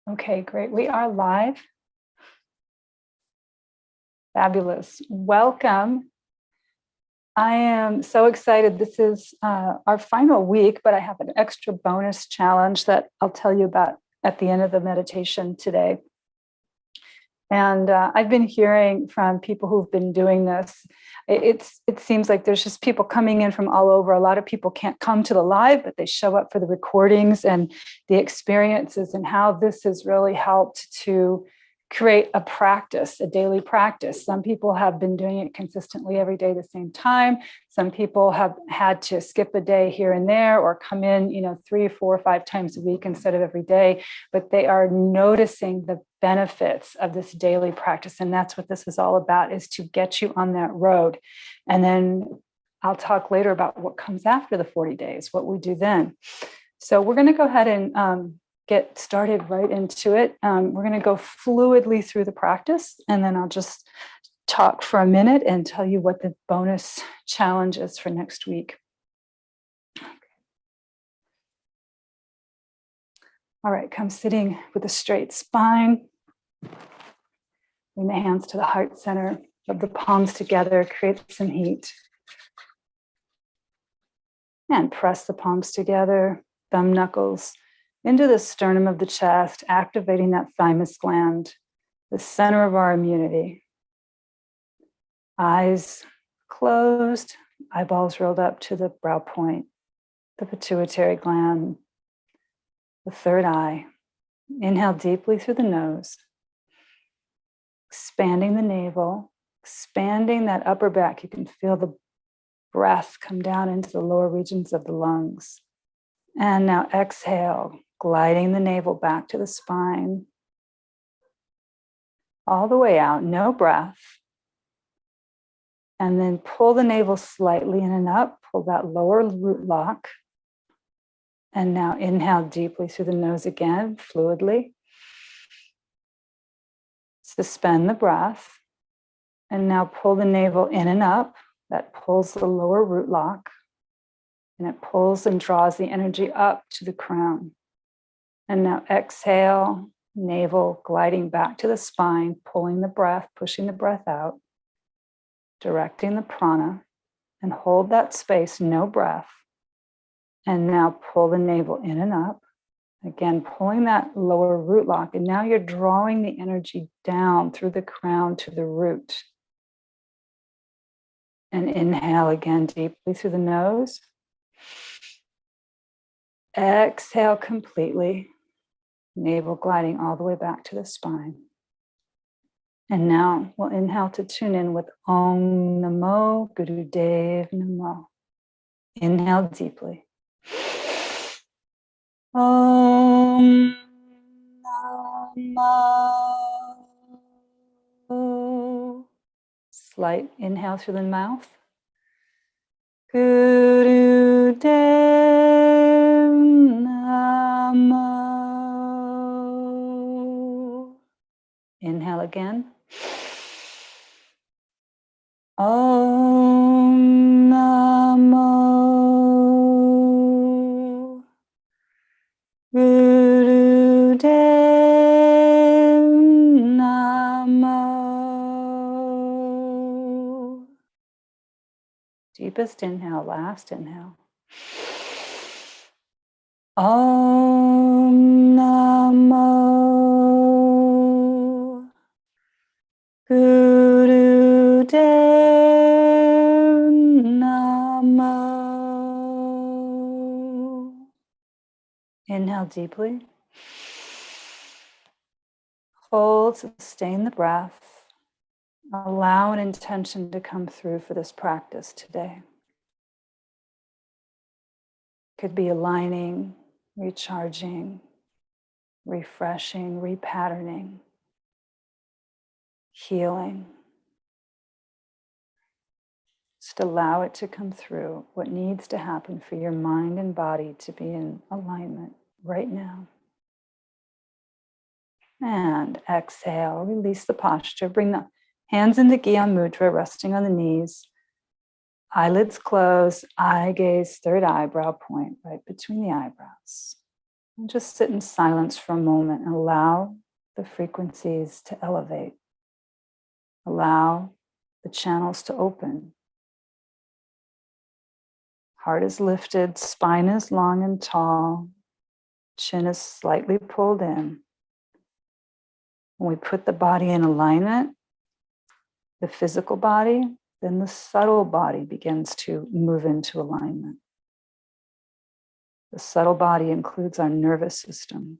Okay, great. We are live. Fabulous. Welcome. I am so excited. This is our final week, but I have an extra bonus challenge that I'll tell you about at the end of the meditation today. And I've been hearing from people who've been doing this. It seems like there's just people coming in from all over. A lot of people can't come to the live, but they show up for the recordings and the experiences, and how this has really helped to create a practice, a daily practice. Some people have been doing it consistently every day at the same time. Some people have had to skip a day here and there, or come in, 3, 4, 5 times a week instead of every day. But they are noticing the benefits of this daily practice. And that's what this is all about, is to get you on that road. And then I'll talk later about what comes after the 40 days, what we do then. So we're going to go ahead and get started right into it. We're going to go fluidly through the practice, and then I'll just talk for a minute and tell you what the bonus challenge is for next week. All right, come sitting with a straight spine. Bring the hands to the heart center, rub the palms together, create some heat. And press the palms together, thumb knuckles into the sternum of the chest, activating that thymus gland, the center of our immunity. Eyes closed, eyeballs rolled up to the brow point, the pituitary gland, the third eye. Inhale deeply through the nose, expanding the navel, expanding that upper back. You can feel the breath come down into the lower regions of the lungs. And now exhale, gliding the navel back to the spine, all the way out, no breath. And then pull the navel slightly in and up, pull that lower root lock. And now inhale deeply through the nose again, fluidly. Suspend the breath. And now pull the navel in and up. That pulls the lower root lock. And it pulls and draws the energy up to the crown. And now exhale, navel gliding back to the spine, pulling the breath, pushing the breath out, directing the prana, and hold that space, no breath. And now pull the navel in and up. Again, pulling that lower root lock. And now you're drawing the energy down through the crown to the root. And inhale again deeply through the nose. Exhale completely. Navel gliding all the way back to the spine. And now we'll inhale to tune in with Om Namo Gurudev Namo. Inhale deeply. Om Namo. Slight inhale through the mouth. Gurudev Namo. Inhale again. Om Namo Gurudev Namo. Deepest inhale, last inhale. Om Namo Gurudev Namo. Inhale deeply. Hold, sustain the breath. Allow an intention to come through for this practice today. Could be aligning, recharging, refreshing, repatterning, healing. Just allow it to come through, what needs to happen for your mind and body to be in alignment right now. And exhale, release the posture. Bring the hands into Gyan Mudra, resting on the knees. Eyelids closed, eye gaze, third eyebrow point, right between the eyebrows. And just sit in silence for a moment and allow the frequencies to elevate. Allow the channels to open. Heart is lifted, spine is long and tall, chin is slightly pulled in. When we put the body in alignment, the physical body, then the subtle body begins to move into alignment. The subtle body includes our nervous system.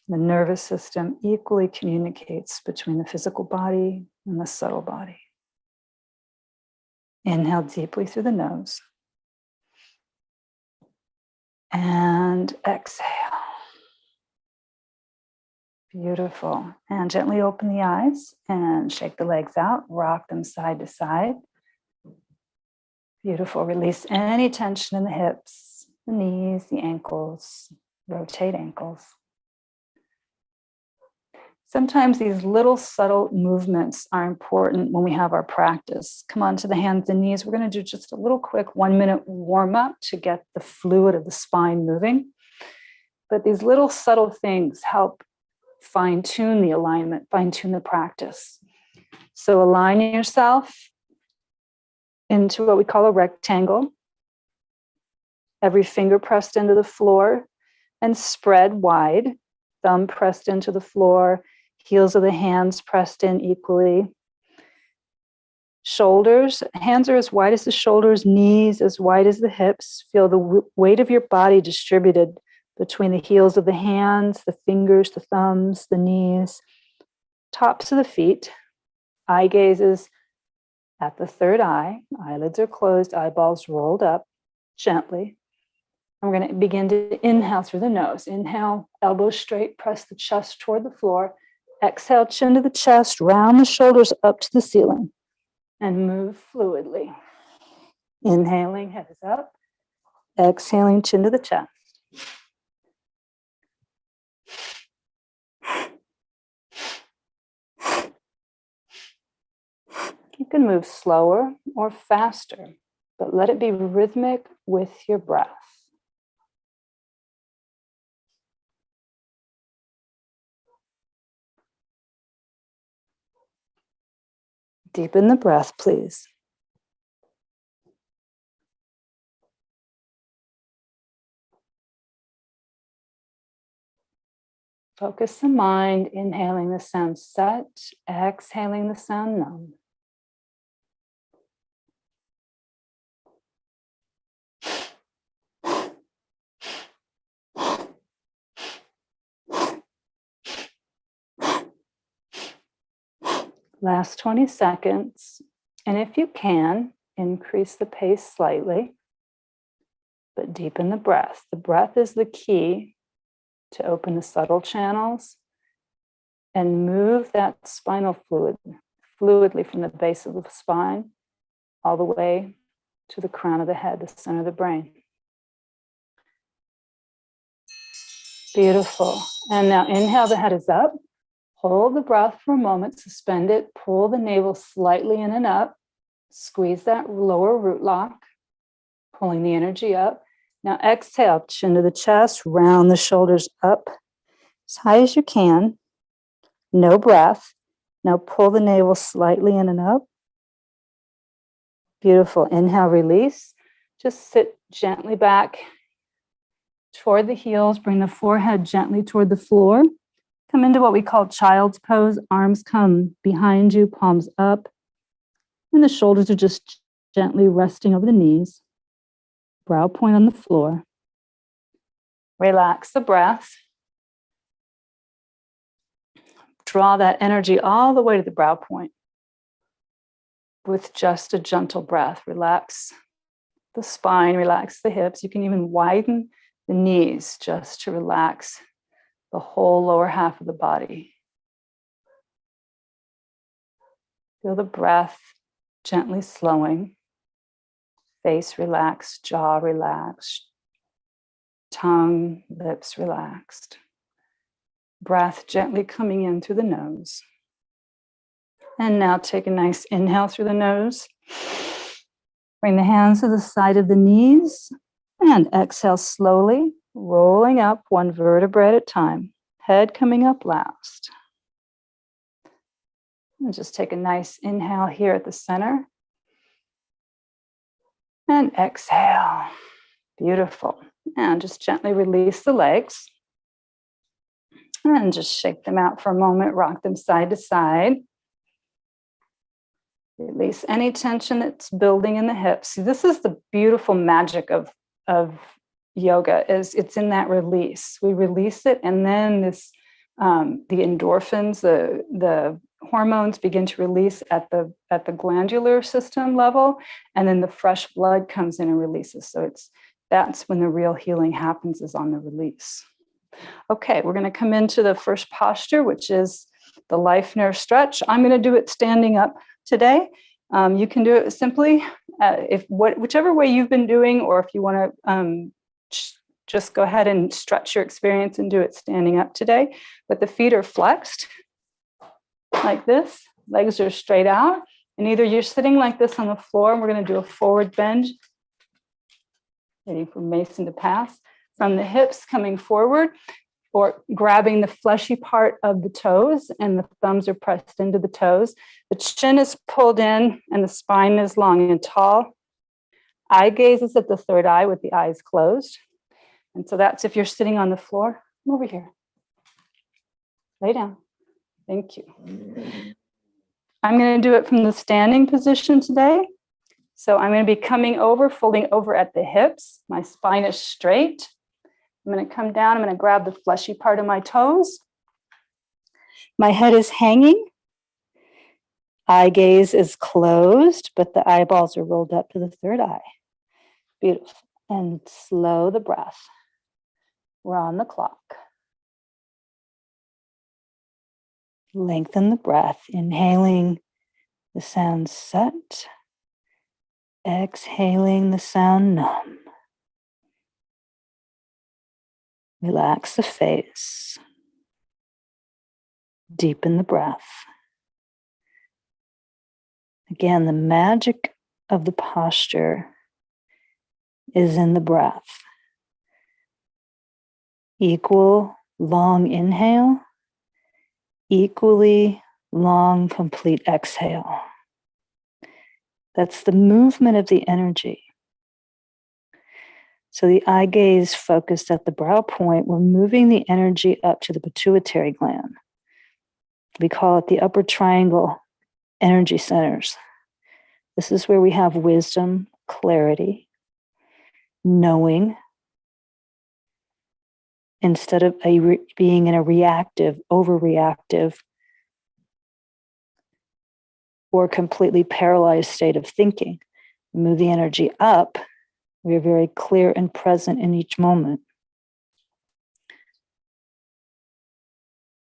The nervous system equally communicates between the physical body and the subtle body. Inhale deeply through the nose. And exhale. Beautiful. And gently open the eyes and shake the legs out. Rock them side to side. Beautiful. Release any tension in the hips, the knees, the ankles. Rotate ankles. Sometimes these little subtle movements are important when we have our practice. Come on to the hands and knees. We're going to do just a little quick 1-minute warm up to get the fluid of the spine moving. But these little subtle things help fine-tune the alignment, fine-tune the practice. So align yourself into what we call a rectangle. Every finger pressed into the floor and spread wide. Thumb pressed into the floor. Heels of the hands pressed in equally. Shoulders, hands are as wide as the shoulders, knees as wide as the hips. Feel the weight of your body distributed between the heels of the hands, the fingers, the thumbs, the knees, tops of the feet. Eye gazes at the third eye. Eyelids are closed, eyeballs rolled up gently. And we're going to begin to inhale through the nose. Inhale, elbows straight, press the chest toward the floor. Exhale, chin to the chest, round the shoulders up to the ceiling, and move fluidly. Inhaling, head is up. Exhaling, chin to the chest. You can move slower or faster, but let it be rhythmic with your breath. Deepen the breath, please. Focus the mind, inhaling the sound Sat, exhaling the sound Nam. Last 20 seconds. And if you can, increase the pace slightly, but deepen the breath. The breath is the key to open the subtle channels and move that spinal fluid fluidly from the base of the spine all the way to the crown of the head, the center of the brain. Beautiful. And now inhale, the head is up. Hold the breath for a moment, suspend it, pull the navel slightly in and up, squeeze that lower root lock, pulling the energy up. Now exhale, chin to the chest, round the shoulders up as high as you can. No breath. Now pull the navel slightly in and up. Beautiful. Inhale, release. Just sit gently back toward the heels. Bring the forehead gently toward the floor. Come into what we call child's pose. Arms come behind you, palms up. And the shoulders are just gently resting over the knees. Brow point on the floor. Relax the breath. Draw that energy all the way to the brow point with just a gentle breath. Relax the spine, relax the hips. You can even widen the knees just to relax the whole lower half of the body. Feel the breath gently slowing. Face relaxed, jaw relaxed, tongue, lips relaxed. Breath gently coming in through the nose. And now take a nice inhale through the nose. Bring the hands to the side of the knees. And exhale slowly, rolling up one vertebra at a time. Head coming up last. And just take a nice inhale here at the center. And exhale. Beautiful. And just gently release the legs. And just shake them out for a moment, rock them side to side. Release any tension that's building in the hips. See, this is the beautiful magic of yoga, is it's in that release. We release it, and then this the endorphins, the hormones begin to release at the glandular system level, and then the fresh blood comes in and releases. So that's when the real healing happens, is on the release. Okay, we're going to come into the first posture, which is the life nerve stretch. I'm going to do it standing up today. You can do it simply, whichever way you've been doing, or if you want to just go ahead and stretch your experience and do it standing up today. But the feet are flexed like this, legs are straight out, and either you're sitting like this on the floor, and we're going to do a forward bend, waiting for Mason to pass, from the hips coming forward, or grabbing the fleshy part of the toes, and the thumbs are pressed into the toes. The chin is pulled in, and the spine is long and tall. Eye gaze is at the third eye with the eyes closed. And so that's if you're sitting on the floor. Come over here. Lay down. Thank you. I'm going to do it from the standing position today. So I'm going to be coming over, folding over at the hips. My spine is straight. I'm going to come down. I'm going to grab the fleshy part of my toes. My head is hanging. Eye gaze is closed, but the eyeballs are rolled up to the third eye. Beautiful. And slow the breath. We're on the clock. Lengthen the breath, inhaling the sound sat, exhaling the sound nam. Relax the face. Deepen the breath. Again, the magic of the posture is in the breath. Equal long inhale, equally long complete exhale. That's the movement of the energy. So the eye gaze focused at the brow point, we're moving the energy up to the pituitary gland. We call it the upper triangle energy centers. This is where we have wisdom, clarity, knowing, instead of being in a reactive, overreactive, or completely paralyzed state of thinking. Move the energy up. We are very clear and present in each moment.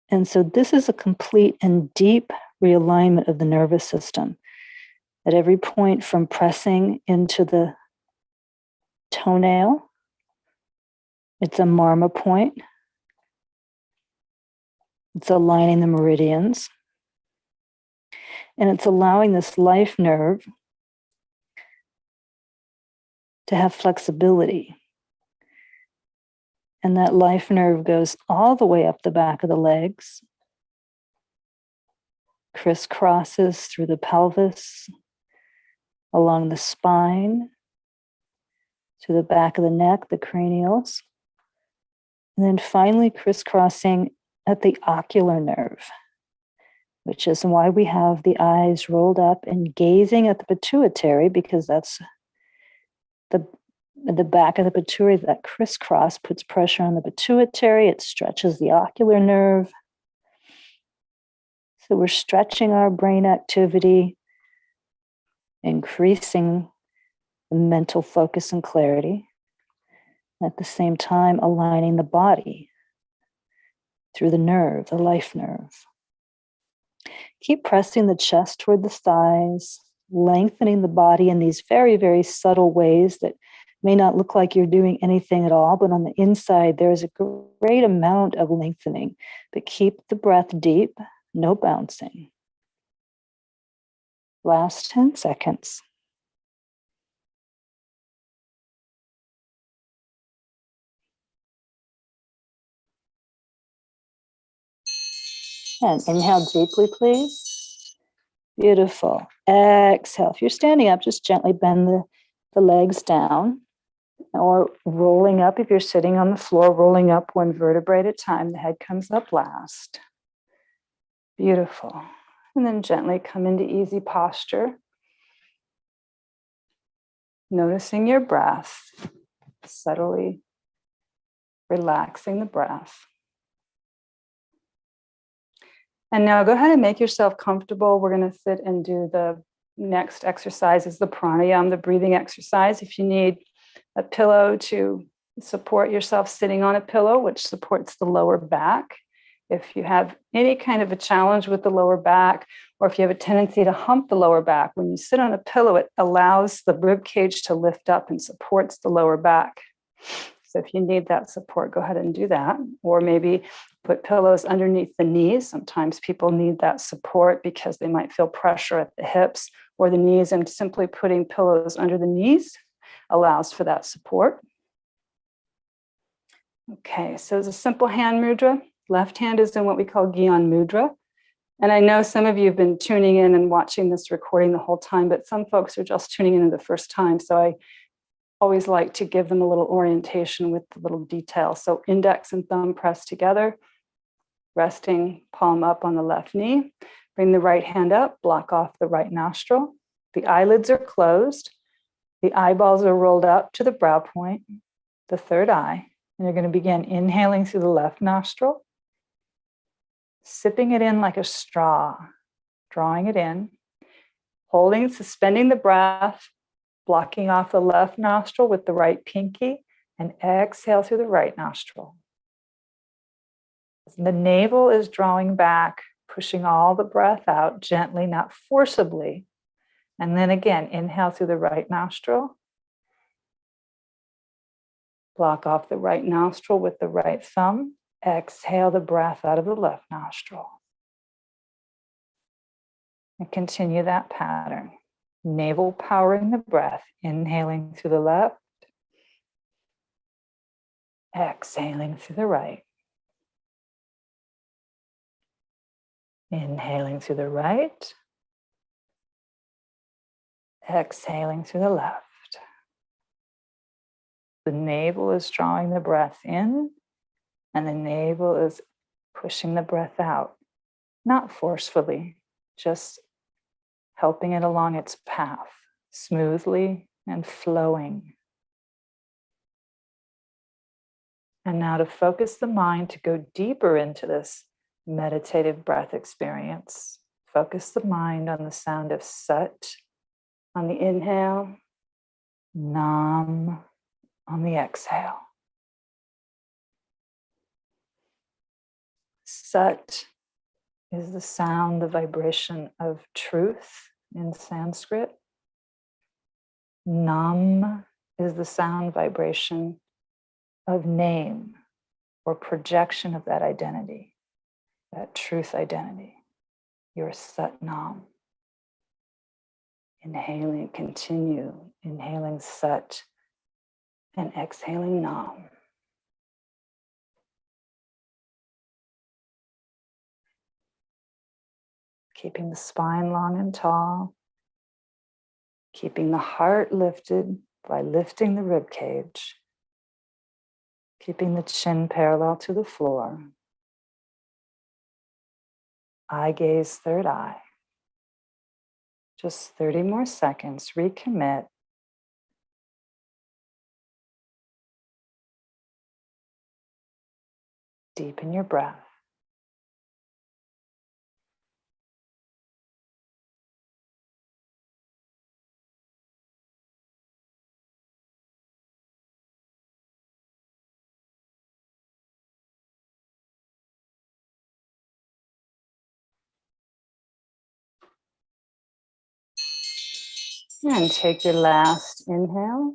And so this is a complete and deep realignment of the nervous system. At every point, from pressing into the toenail, it's a marma point. It's aligning the meridians. And it's allowing this life nerve to have flexibility. And that life nerve goes all the way up the back of the legs, crisscrosses through the pelvis, along the spine, to the back of the neck, the cranials, and then finally crisscrossing at the ocular nerve, which is why we have the eyes rolled up and gazing at the pituitary, because that's the back of the pituitary. That crisscross puts pressure on the pituitary. It stretches the ocular nerve. So we're stretching our brain activity, increasing the mental focus and clarity, at the same time aligning the body through the nerve, the life nerve. Keep pressing the chest toward the thighs, lengthening the body in these very, very subtle ways that may not look like you're doing anything at all, but on the inside, there's a great amount of lengthening. But keep the breath deep, no bouncing. Last 10 seconds. And inhale deeply, please. Beautiful. Exhale. If you're standing up, just gently bend the legs down, or rolling up. If you're sitting on the floor, rolling up one vertebrae at a time. The head comes up last. Beautiful. And then gently come into easy posture. Noticing your breath, subtly relaxing the breath. And now go ahead and make yourself comfortable. We're going to sit and do the next exercise is the pranayam, the breathing exercise. If you need a pillow to support yourself, sitting on a pillow, which supports the lower back. If you have any kind of a challenge with the lower back, or if you have a tendency to hump the lower back, when you sit on a pillow, it allows the rib cage to lift up and supports the lower back. So if you need that support, go ahead and do that. Or maybe put pillows underneath the knees. Sometimes people need that support because they might feel pressure at the hips or the knees, and simply putting pillows under the knees allows for that support. Okay, so it's a simple hand mudra. Left hand is in what we call Gyan Mudra. And I know some of you have been tuning in and watching this recording the whole time, but some folks are just tuning in the first time. So I always like to give them a little orientation with the little detail. So index and thumb pressed together, resting palm up on the left knee. Bring the right hand up, block off the right nostril. The eyelids are closed. The eyeballs are rolled up to the brow point, the third eye. And you're going to begin inhaling through the left nostril, sipping it in like a straw, drawing it in, holding, suspending the breath, blocking off the left nostril with the right pinky, and exhale through the right nostril. The navel is drawing back, pushing all the breath out gently, not forcibly. And then again, inhale through the right nostril. Block off the right nostril with the right thumb. Exhale the breath out of the left nostril. And continue that pattern. Navel powering the breath, inhaling through the left, exhaling through the right. Inhaling through the right, exhaling through the left. The navel is drawing the breath in, and the navel is pushing the breath out, not forcefully, just helping it along its path, smoothly and flowing. And now to focus the mind to go deeper into this meditative breath experience, focus the mind on the sound of Sat on the inhale, Nam on the exhale. Sat is the sound, the vibration of truth in Sanskrit. Nam is the sound vibration of name or projection of that identity, that truth identity, your Sat Nam. Inhaling, continue, inhaling Sat and exhaling Nam. Keeping the spine long and tall, keeping the heart lifted by lifting the rib cage, keeping the chin parallel to the floor. Eye gaze, third eye. Just 30 more seconds, recommit. Deepen your breath. And take your last inhale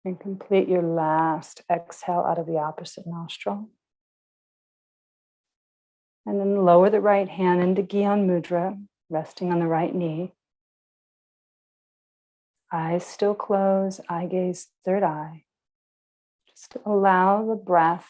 and complete your last exhale out of the opposite nostril. And then lower the right hand into Gyan Mudra, resting on the right knee. Eyes still closed, eye gaze, third eye. Just allow the breath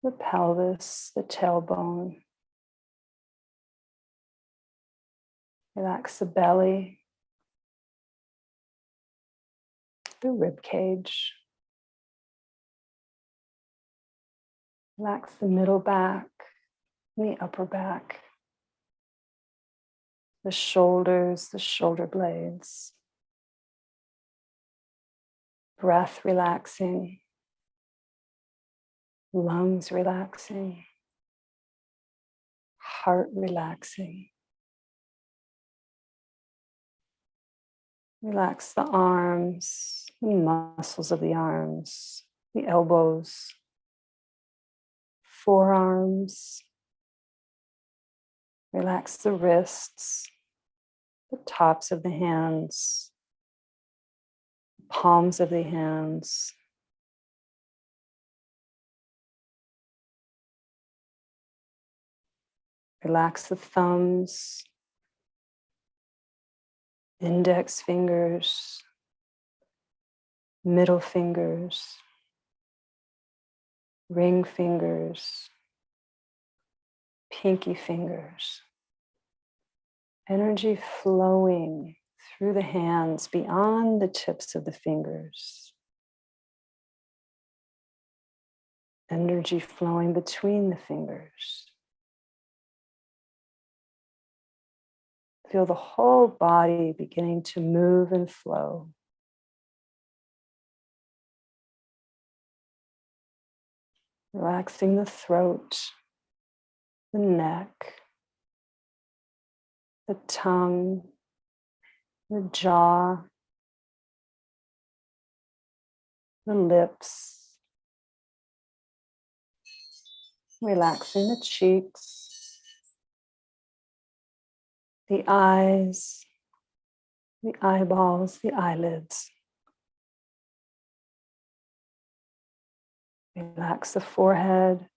the pelvis, the tailbone. Relax the belly, the rib cage. Relax the middle back and the upper back, the shoulders, the shoulder blades. Breath relaxing, lungs relaxing, heart relaxing. Relax the arms, the muscles of the arms, the elbows, forearms. Relax the wrists, the tops of the hands, palms of the hands. Relax the thumbs, index fingers, middle fingers, ring fingers, pinky fingers. Energy flowing through the hands beyond the tips of the fingers. Energy flowing between the fingers. Feel the whole body beginning to move and flow. Relaxing the throat, the neck, the tongue, the jaw, the lips. Relaxing the cheeks, the eyes, the eyeballs, the eyelids. Relax the forehead,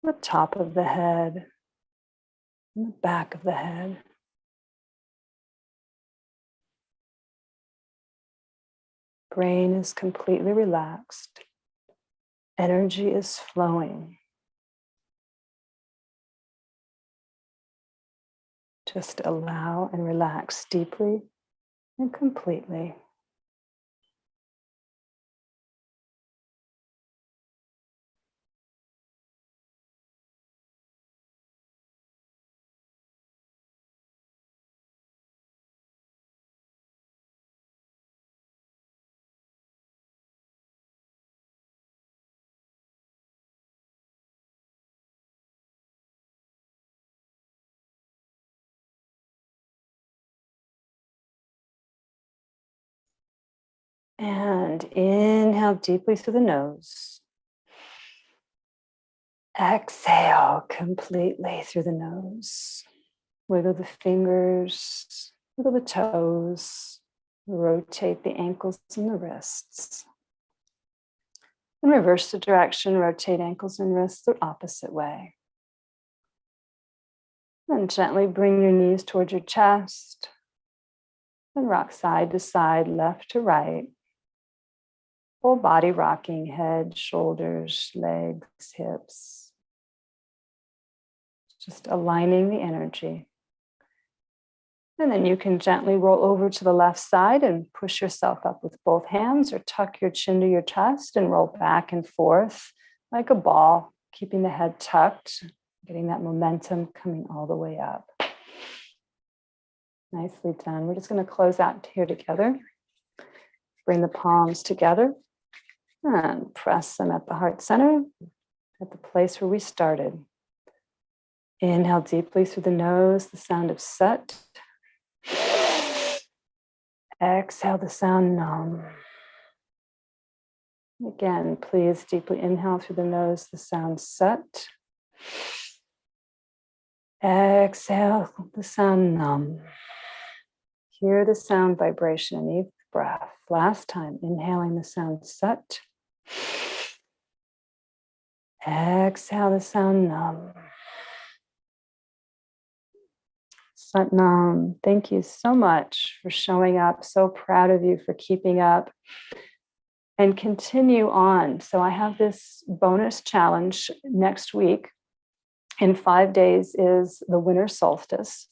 the top of the head, and the back of the head. Brain is completely relaxed. Energy is flowing. Just allow and relax deeply and completely. And inhale deeply through the nose. Exhale completely through the nose. Wiggle the fingers, wiggle the toes, rotate the ankles and the wrists. And reverse the direction, rotate ankles and wrists the opposite way. And gently bring your knees towards your chest and rock side to side, left to right. Whole body rocking, head, shoulders, legs, hips. Just aligning the energy. And then you can gently roll over to the left side and push yourself up with both hands, or tuck your chin to your chest and roll back and forth like a ball, keeping the head tucked, getting that momentum coming all the way up. Nicely done. We're just going to close out here together. Bring the palms together and press them at the heart center, at the place where we started. Inhale deeply through the nose, the sound of Sat. Exhale the sound Nam. Again, please deeply inhale through the nose, the sound Sat. Exhale the sound Nam. Hear the sound vibration in each breath. Last time, inhaling the sound Sat. Exhale the sound Nam. Sat Nam. Thank you so much for showing up. So proud of you for keeping up. and continue on. So I have this bonus challenge next week. In 5 days is the winter solstice.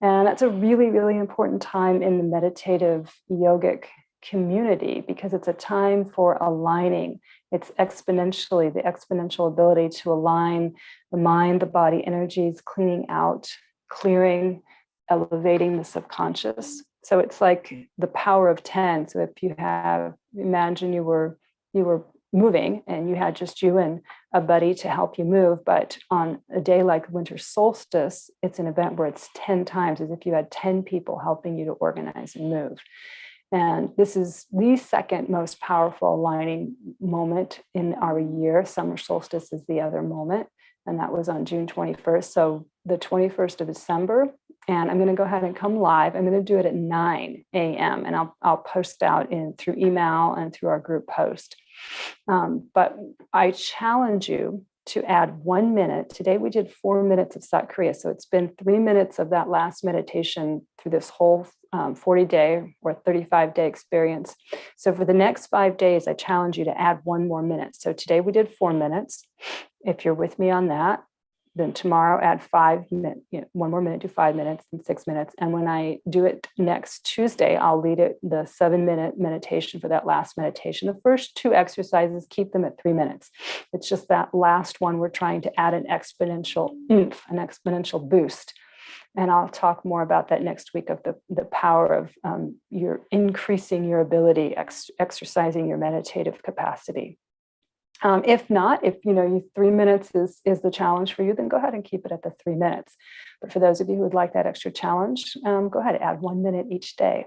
And that's a really, really important time in the meditative yogic community because it's a time for aligning. It's the exponential ability to align the mind, the body energies, cleaning out, clearing, elevating the subconscious. So it's like the power of 10. So if imagine you were moving and you had just you and a buddy to help you move, but on a day like winter solstice, it's an event where it's 10 times, as if you had 10 people helping you to organize and move. And this is the second most powerful aligning moment in our year. Summer solstice is the other moment, and that was on June 21st. So the 21st of December, and I'm going to go ahead and come live. I'm going to do it at 9 a.m. and I'll post out through email and through our group post. But I challenge you to add 1 minute. Today we did 4 minutes of Sat Kriya. So it's been 3 minutes of that last meditation through this whole 40-day or 35-day experience. So for the next 5 days, I challenge you to add 1 more minute. So today we did 4 minutes. If you're with me on that, then tomorrow add 5 minutes, 1 more minute, do 5 minutes and 6 minutes. And when I do it next Tuesday, I'll lead it the 7-minute meditation for that last meditation. The first 2 exercises, keep them at 3 minutes. It's just that last one, we're trying to add an exponential oomph, an exponential boost. And I'll talk more about that next week of the power of your increasing your ability, exercising your meditative capacity. If not, if 3 minutes is the challenge for you, then go ahead and keep it at the 3 minutes. But for those of you who would like that extra challenge, go ahead and add 1 minute each day.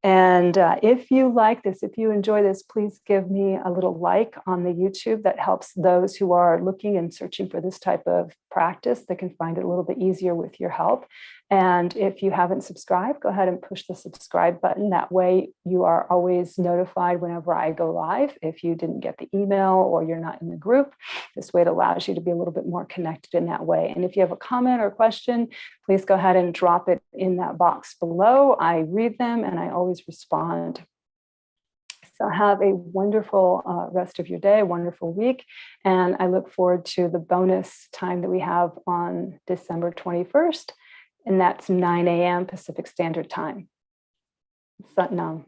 And if you like this, if you enjoy this, please give me a little like on the YouTube. That helps those who are looking and searching for this type of practice. They can find it a little bit easier with your help. And if you haven't subscribed, go ahead and push the subscribe button. That way you are always notified whenever I go live. If you didn't get the email or you're not in the group, this way it allows you to be a little bit more connected in that way. And if you have a comment or question, please go ahead and drop it in that box below. I read them and I always respond. So have a wonderful rest of your day, wonderful week. And I look forward to the bonus time that we have on December 21st. And that's 9 a.m. Pacific Standard Time. Sat Nam.